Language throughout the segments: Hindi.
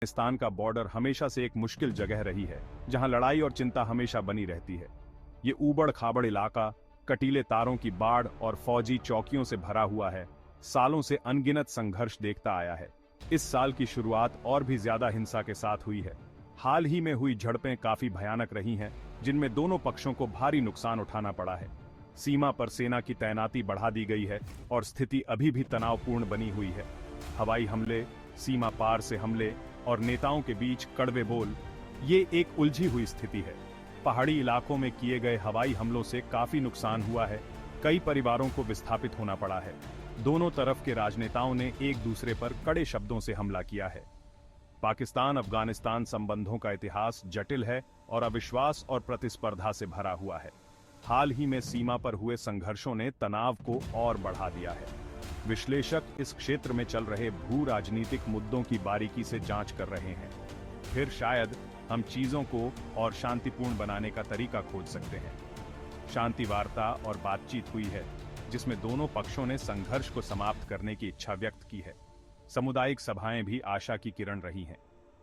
अफगानिस्तान का बॉर्डर हमेशा से एक मुश्किल जगह रही है, जहां लड़ाई और चिंता हमेशा बनी रहती है। ये ऊबड़ खाबड़ इलाका कटीले तारों की बाढ़ और फौजी चौकियों से भरा हुआ है। सालों से अनगिनत संघर्ष देखता आया है। इस साल की शुरुआत और भी ज्यादा हिंसा के साथ हुई है। हाल ही में हुई झड़पें काफी भयानक रही हैं, जिनमें दोनों पक्षों को भारी नुकसान उठाना पड़ा है। सीमा पर सेना की तैनाती बढ़ा दी गई है और स्थिति अभी भी तनावपूर्ण बनी हुई है। हवाई हमले, सीमा पार से हमले और नेताओं के बीच कड़वे बोल, ये एक उलझी हुई स्थिति है। पहाड़ी इलाकों में किए गए हवाई हमलों से काफी नुकसान हुआ है। कई परिवारों को विस्थापित होना पड़ा है। दोनों तरफ के राजनेताओं ने एक दूसरे पर कड़े शब्दों से हमला किया है। पाकिस्तान अफगानिस्तान संबंधों का इतिहास जटिल है और अविश्वास और प्रतिस्पर्धा से भरा हुआ है। हाल ही में सीमा पर हुए संघर्षों ने तनाव को और बढ़ा दिया है। विश्लेषक इस क्षेत्र में चल रहे भू राजनीतिक मुद्दों की बारीकी से जांच कर रहे हैं। फिर शायद हम चीजों को और शांतिपूर्ण बनाने का तरीका खोज सकते हैं। शांति वार्ता और बातचीत हुई है, जिसमें दोनों पक्षों ने संघर्ष को समाप्त करने की इच्छा व्यक्त की है। सामुदायिक सभाएं भी आशा की किरण रही हैं।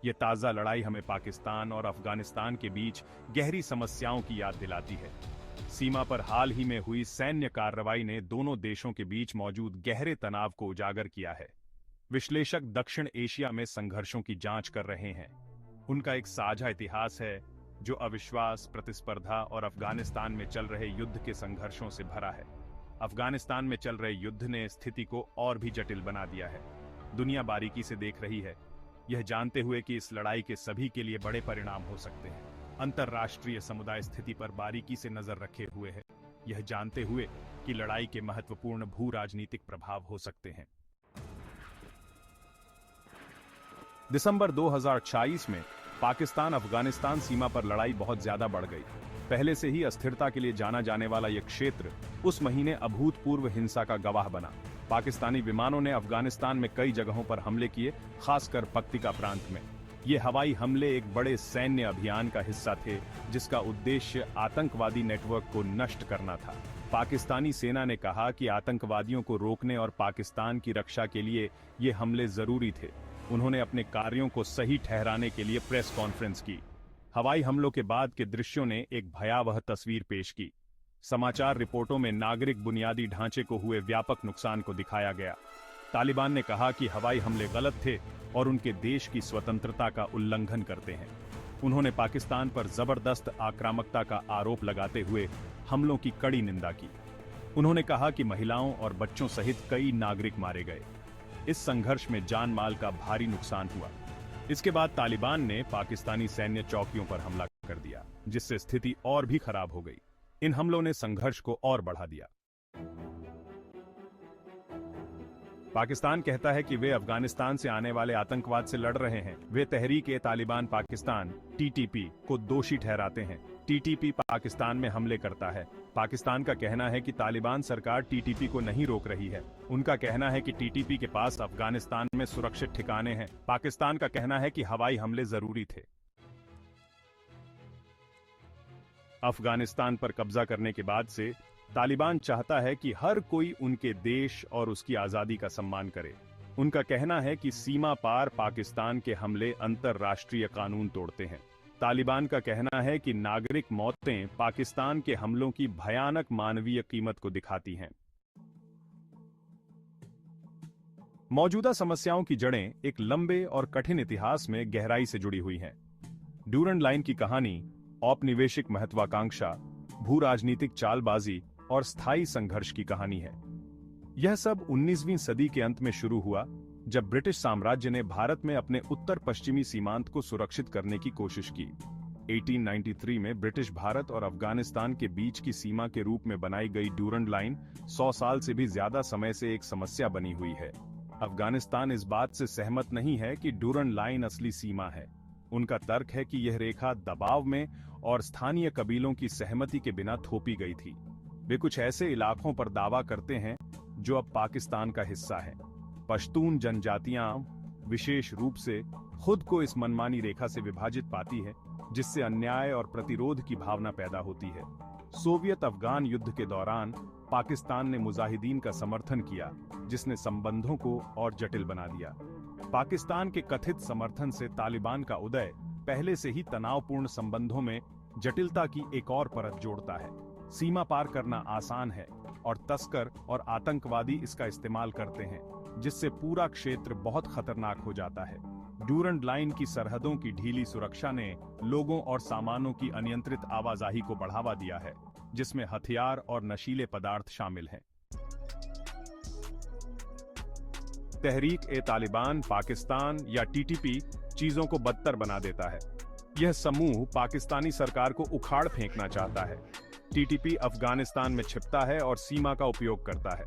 ये ताजा लड़ाई हमें पाकिस्तान और अफगानिस्तान के बीच गहरी समस्याओं की याद दिलाती है। सीमा पर हाल ही में हुई सैन्य कार्रवाई ने दोनों देशों के बीच मौजूद गहरे तनाव को उजागर किया है। विश्लेषक दक्षिण एशिया में संघर्षों की जांच कर रहे हैं। उनका एक साझा इतिहास है, जो अविश्वास, प्रतिस्पर्धा और अफगानिस्तान में चल रहे युद्ध के संघर्षों से भरा है। अफगानिस्तान में चल रहे युद्ध ने स्थिति को और भी जटिल बना दिया है। दुनिया बारीकी से देख रही है, यह जानते हुए कि इस लड़ाई के सभी के लिए बड़े परिणाम हो सकते हैं। अंतर्राष्ट्रीय समुदाय स्थिति पर बारीकी से नजर रखे हुए है, यह जानते हुए कि लड़ाई के महत्वपूर्ण भू राजनीतिक प्रभाव हो सकते हैं। दिसंबर 2026 में पाकिस्तान अफगानिस्तान सीमा पर लड़ाई बहुत ज्यादा बढ़ गई। पहले से ही अस्थिरता के लिए जाना जाने वाला यह क्षेत्र उस महीने अभूतपूर्व हिंसा का गवाह बना। पाकिस्तानी विमानों ने अफगानिस्तान में कई जगहों पर हमले किए, खासकर पक्तिका प्रांत में। ये हवाई हमले एक बड़े सैन्य अभियान का हिस्सा थे, जिसका उद्देश्य आतंकवादी नेटवर्क को नष्ट करना था। पाकिस्तानी सेना ने कहा कि आतंकवादियों को रोकने और पाकिस्तान की रक्षा के लिए ये हमले जरूरी थे। उन्होंने अपने कार्यों को सही ठहराने के लिए प्रेस कॉन्फ्रेंस की। हवाई हमलों के बाद के दृश्यों ने एक भयावह तस्वीर पेश की। समाचार रिपोर्टों में नागरिक बुनियादी ढांचे को हुए व्यापक नुकसान को दिखाया गया। तालिबान ने कहा कि हवाई हमले गलत थे और उनके देश की स्वतंत्रता का उल्लंघन करते हैं। उन्होंने पाकिस्तान पर जबरदस्त आक्रामकता का आरोप लगाते हुए हमलों की कड़ी निंदा की। उन्होंने कहा कि महिलाओं और बच्चों सहित कई नागरिक मारे गए। इस संघर्ष में जान माल का भारी नुकसान हुआ। इसके बाद तालिबान ने पाकिस्तानी सैन्य चौकियों पर हमला कर दिया, जिससे स्थिति और भी खराब हो गई। इन हमलों ने संघर्ष को और बढ़ा दिया। पाकिस्तान कहता है कि वे अफगानिस्तान से आने वाले आतंकवाद से लड़ रहे हैं। वे तहरीक-ए-तालिबान पाकिस्तान (TTP) को दोषी ठहराते हैं। TTP पाकिस्तान में हमले करता है। पाकिस्तान का कहना है कि तालिबान सरकार TTP को नहीं रोक रही है। उनका कहना है कि TTP के पास अफगानिस्तान में सुरक्षित ठिकाने हैं। पाकिस्तान का कहना है कि हवाई हमले जरूरी थे। अफगानिस्तान पर कब्जा करने के बाद से तालिबान चाहता है कि हर कोई उनके देश और उसकी आजादी का सम्मान करे। उनका कहना है कि सीमा पार पाकिस्तान के हमले अंतर्राष्ट्रीय कानून तोड़ते हैं। तालिबान का कहना है कि नागरिक मौतें पाकिस्तान के हमलों की भयानक मानवीय कीमत को दिखाती हैं। मौजूदा समस्याओं की जड़ें एक लंबे और कठिन इतिहास में गहराई से जुड़ी हुई हैं। ड्यूरंड लाइन की कहानी औपनिवेशिक महत्वाकांक्षा, भू राजनीतिक चालबाजी और स्थायी संघर्ष की कहानी है। यह सब 19वीं सदी के अंत में शुरू हुआ, जब ब्रिटिश साम्राज्य ने भारत में अपने उत्तर पश्चिमी सीमांत को सुरक्षित करने की कोशिश की। 1893 में ब्रिटिश भारत और अफगानिस्तान के बीच की सीमा के रूप में बनाई गई ड्यूरंड लाइन 100 साल से भी ज्यादा समय से एक समस्या बनी हुई है। अफगानिस्तान इस बात से सहमत नहीं है कि ड्यूरंड लाइन असली सीमा है। उनका तर्क है कि यह रेखा दबाव में और स्थानीय कबीलों की सहमति के बिना थोपी गई थी। वे कुछ ऐसे इलाकों पर दावा करते हैं जो अब पाकिस्तान का हिस्सा है। पश्तून जनजातियां विशेष रूप से खुद को इस मनमानी रेखा से विभाजित पाती है, जिससे अन्याय और प्रतिरोध की भावना पैदा होती है। सोवियत अफगान युद्ध के दौरान पाकिस्तान ने मुजाहिदीन का समर्थन किया, जिसने संबंधों को और जटिल बना दिया। पाकिस्तान के कथित समर्थन से तालिबान का उदय पहले से ही तनावपूर्ण संबंधों में जटिलता की एक और परत जोड़ता है। सीमा पार करना आसान है और तस्कर और आतंकवादी इसका इस्तेमाल करते हैं, जिससे पूरा क्षेत्र बहुत खतरनाक हो जाता है। ड्यूरंड लाइन की सरहदों की ढीली सुरक्षा ने लोगों और सामानों की अनियंत्रित आवाजाही को बढ़ावा दिया है, जिसमें हथियार और नशीले पदार्थ शामिल हैं। तहरीक-ए-तालिबान पाकिस्तान या टीटीपी चीजों को बदतर बना देता है। यह समूह पाकिस्तानी सरकार को उखाड़ फेंकना चाहता है। टीटीपी अफगानिस्तान में छिपता है और सीमा का उपयोग करता है।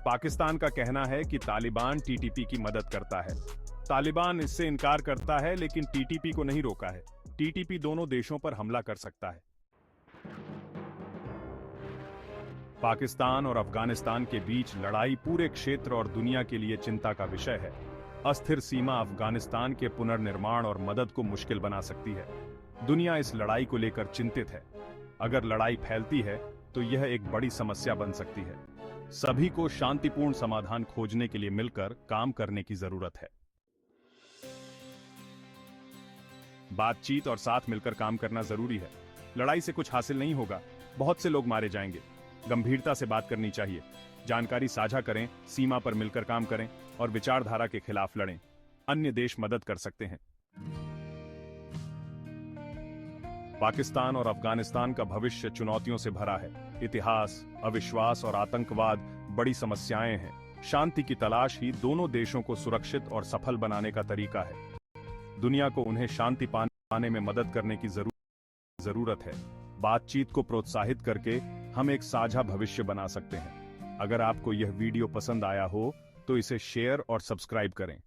पाकिस्तान का कहना है कि तालिबान टीटीपी की मदद करता है। तालिबान इससे इनकार करता है, लेकिन टीटीपी को नहीं रोका है। टीटीपी दोनों देशों पर हमला कर सकता है। पाकिस्तान और अफगानिस्तान के बीच लड़ाई पूरे क्षेत्र और दुनिया के लिए चिंता का विषय है। अस्थिर सीमा अफगानिस्तान के पुनर्निर्माण और मदद को मुश्किल बना सकती है। दुनिया इस लड़ाई को लेकर चिंतित है। अगर लड़ाई फैलती है तो यह एक बड़ी समस्या बन सकती है। सभी को शांतिपूर्ण समाधान खोजने के लिए मिलकर काम करने की जरूरत है। बातचीत और साथ मिलकर काम करना जरूरी है। लड़ाई से कुछ हासिल नहीं होगा, बहुत से लोग मारे जाएंगे। गंभीरता से बात करनी चाहिए, जानकारी साझा करें, सीमा पर मिलकर काम करें और विचारधारा के खिलाफ लड़ें। अन्य देश मदद कर सकते हैं। पाकिस्तान और अफगानिस्तान का भविष्य चुनौतियों से भरा है। इतिहास, अविश्वास और आतंकवाद बड़ी समस्याएं हैं। शांति की तलाश ही दोनों देशों को सुरक्षित और सफल बनाने का तरीका है। दुनिया को उन्हें शांति पाने में मदद करने की जरूरत है। बातचीत को प्रोत्साहित करके हम एक साझा भविष्य बना सकते हैं। अगर आपको यह वीडियो पसंद आया हो तो इसे शेयर और सब्सक्राइब करें।